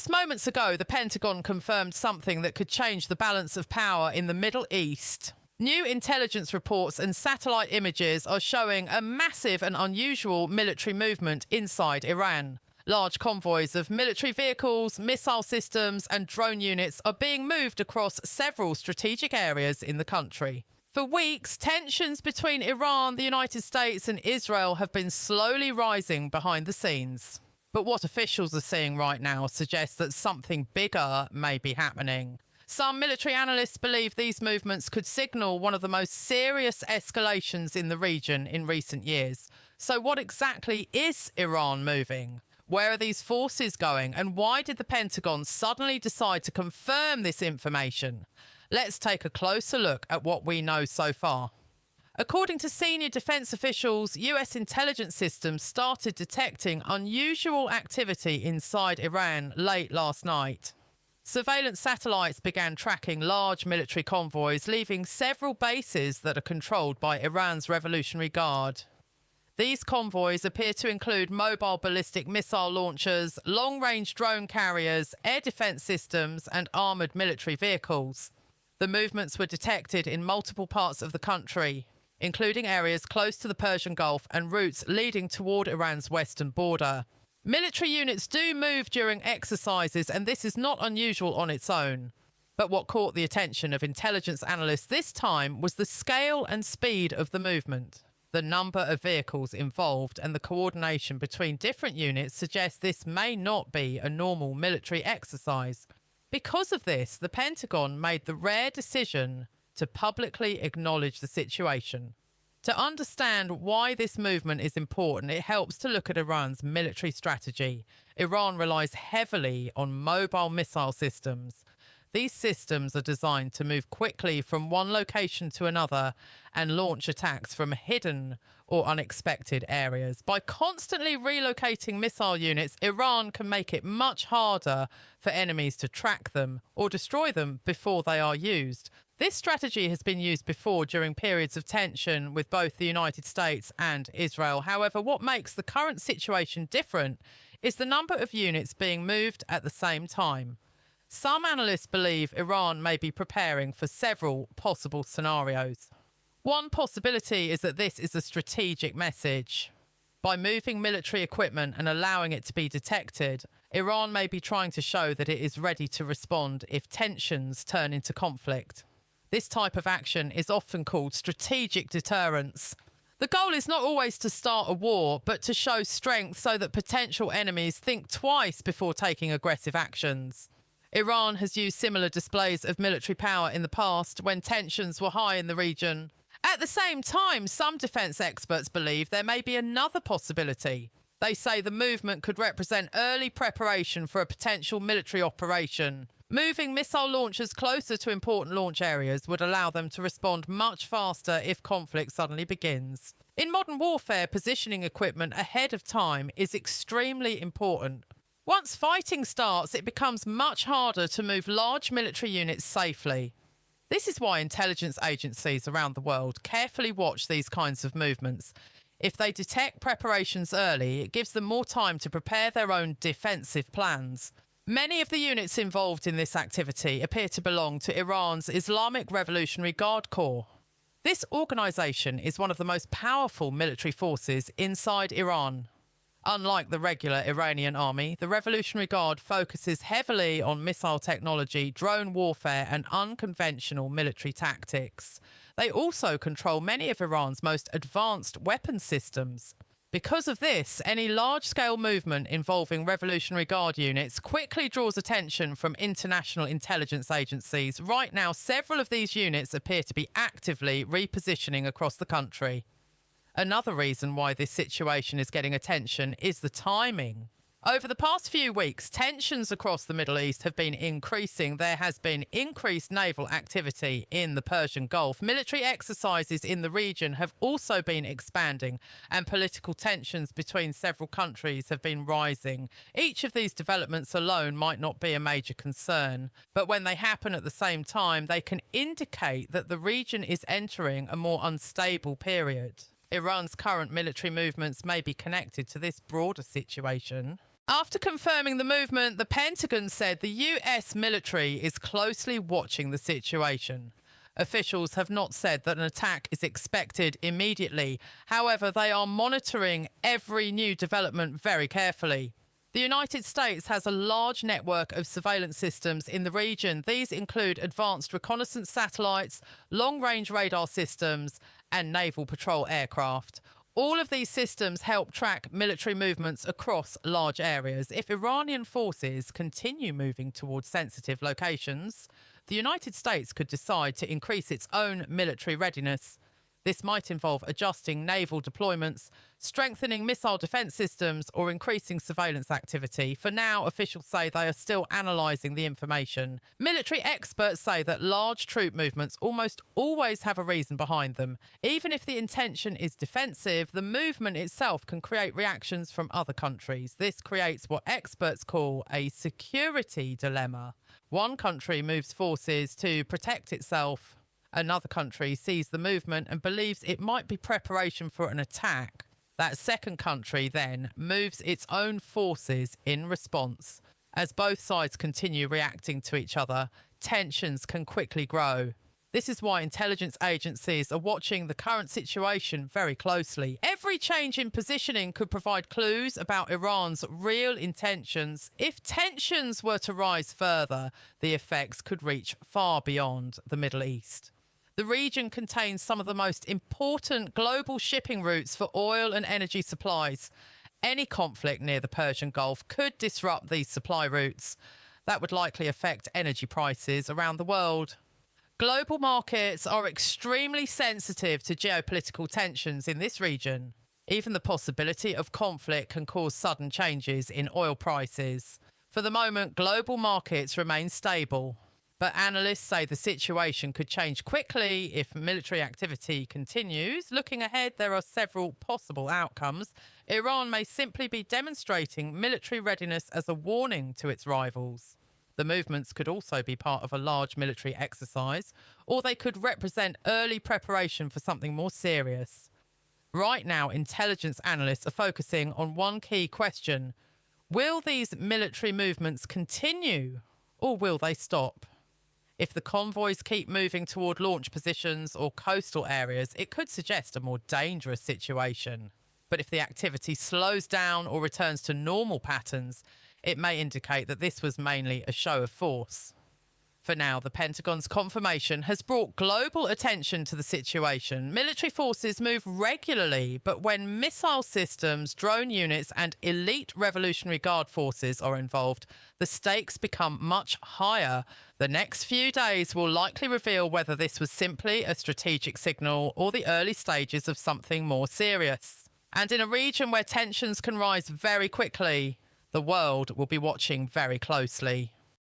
Just moments ago, the Pentagon confirmed something that could change the balance of power in the Middle East. New intelligence reports and satellite images are showing a massive and unusual military movement inside Iran. Large convoys of military vehicles, missile systems and drone units are being moved across several strategic areas in the country. For weeks, tensions between Iran, the United States and Israel have been slowly rising behind the scenes. But what officials are seeing right now suggests that something bigger may be happening. Some military analysts believe these movements could signal one of the most serious escalations in the region in recent years. So what exactly is Iran moving? Where are these forces going? And why did the Pentagon suddenly decide to confirm this information? Let's take a closer look at what we know so far. According to senior defense officials, US intelligence systems started detecting unusual activity inside Iran late last night. Surveillance satellites began tracking large military convoys, leaving several bases that are controlled by Iran's Revolutionary Guard. These convoys appear to include mobile ballistic missile launchers, long-range drone carriers, air defense systems, and armored military vehicles. The movements were detected in multiple parts of the country, including areas close to the Persian Gulf and routes leading toward Iran's western border. Military units do move during exercises, and this is not unusual on its own. But what caught the attention of intelligence analysts this time was the scale and speed of the movement. The number of vehicles involved and the coordination between different units suggests this may not be a normal military exercise. Because of this, the Pentagon made the rare decision to publicly acknowledge the situation. To understand why this movement is important, it helps to look at Iran's military strategy. Iran relies heavily on mobile missile systems. These systems are designed to move quickly from one location to another and launch attacks from hidden or unexpected areas. By constantly relocating missile units, Iran can make it much harder for enemies to track them or destroy them before they are used. This strategy has been used before during periods of tension with both the United States and Israel. However, what makes the current situation different is the number of units being moved at the same time. Some analysts believe Iran may be preparing for several possible scenarios. One possibility is that this is a strategic message. By moving military equipment and allowing it to be detected, Iran may be trying to show that it is ready to respond if tensions turn into conflict. This type of action is often called strategic deterrence. The goal is not always to start a war, but to show strength so that potential enemies think twice before taking aggressive actions. Iran has used similar displays of military power in the past when tensions were high in the region. At the same time, some defense experts believe there may be another possibility. They say the movement could represent early preparation for a potential military operation. Moving missile launchers closer to important launch areas would allow them to respond much faster if conflict suddenly begins. In modern warfare, positioning equipment ahead of time is extremely important. Once fighting starts, it becomes much harder to move large military units safely. This is why intelligence agencies around the world carefully watch these kinds of movements. If they detect preparations early, it gives them more time to prepare their own defensive plans. Many of the units involved in this activity appear to belong to Iran's Islamic Revolutionary Guard Corps. This organisation is one of the most powerful military forces inside Iran. Unlike the regular Iranian army, the Revolutionary Guard focuses heavily on missile technology, drone warfare and unconventional military tactics. They also control many of Iran's most advanced weapon systems. Because of this, any large-scale movement involving Revolutionary Guard units quickly draws attention from international intelligence agencies. Right now, several of these units appear to be actively repositioning across the country. Another reason why this situation is getting attention is the timing. Over the past few weeks, tensions across the Middle East have been increasing. There has been increased naval activity in the Persian Gulf. Military exercises in the region have also been expanding, and political tensions between several countries have been rising. Each of these developments alone might not be a major concern, but when they happen at the same time, they can indicate that the region is entering a more unstable period. Iran's current military movements may be connected to this broader situation. After confirming the movement, the Pentagon said the US military is closely watching the situation. Officials have not said that an attack is expected immediately. However, they are monitoring every new development very carefully. The United States has a large network of surveillance systems in the region. These include advanced reconnaissance satellites, long-range radar systems, and naval patrol aircraft. All of these systems help track military movements across large areas. If Iranian forces continue moving towards sensitive locations, the United States could decide to increase its own military readiness. This might involve adjusting naval deployments, strengthening missile defence systems, or increasing surveillance activity. For now, officials say they are still analysing the information. Military experts say that large troop movements almost always have a reason behind them. Even if the intention is defensive, the movement itself can create reactions from other countries. This creates what experts call a security dilemma. One country moves forces to protect itself. Another country sees the movement and believes it might be preparation for an attack. That second country then moves its own forces in response. As both sides continue reacting to each other, tensions can quickly grow. This is why intelligence agencies are watching the current situation very closely. Every change in positioning could provide clues about Iran's real intentions. If tensions were to rise further, the effects could reach far beyond the Middle East. The region contains some of the most important global shipping routes for oil and energy supplies. Any conflict near the Persian Gulf could disrupt these supply routes. That would likely affect energy prices around the world. Global markets are extremely sensitive to geopolitical tensions in this region. Even the possibility of conflict can cause sudden changes in oil prices. For the moment, global markets remain stable. But analysts say the situation could change quickly if military activity continues. Looking ahead, there are several possible outcomes. Iran may simply be demonstrating military readiness as a warning to its rivals. The movements could also be part of a large military exercise, or they could represent early preparation for something more serious. Right now, intelligence analysts are focusing on one key question. Will these military movements continue, or will they stop? If the convoys keep moving toward launch positions or coastal areas, it could suggest a more dangerous situation. But if the activity slows down or returns to normal patterns, it may indicate that this was mainly a show of force. For now, the Pentagon's confirmation has brought global attention to the situation. Military forces move regularly, but when missile systems, drone units, and elite Revolutionary Guard forces are involved, the stakes become much higher. The next few days will likely reveal whether this was simply a strategic signal or the early stages of something more serious. And in a region where tensions can rise very quickly, the world will be watching very closely.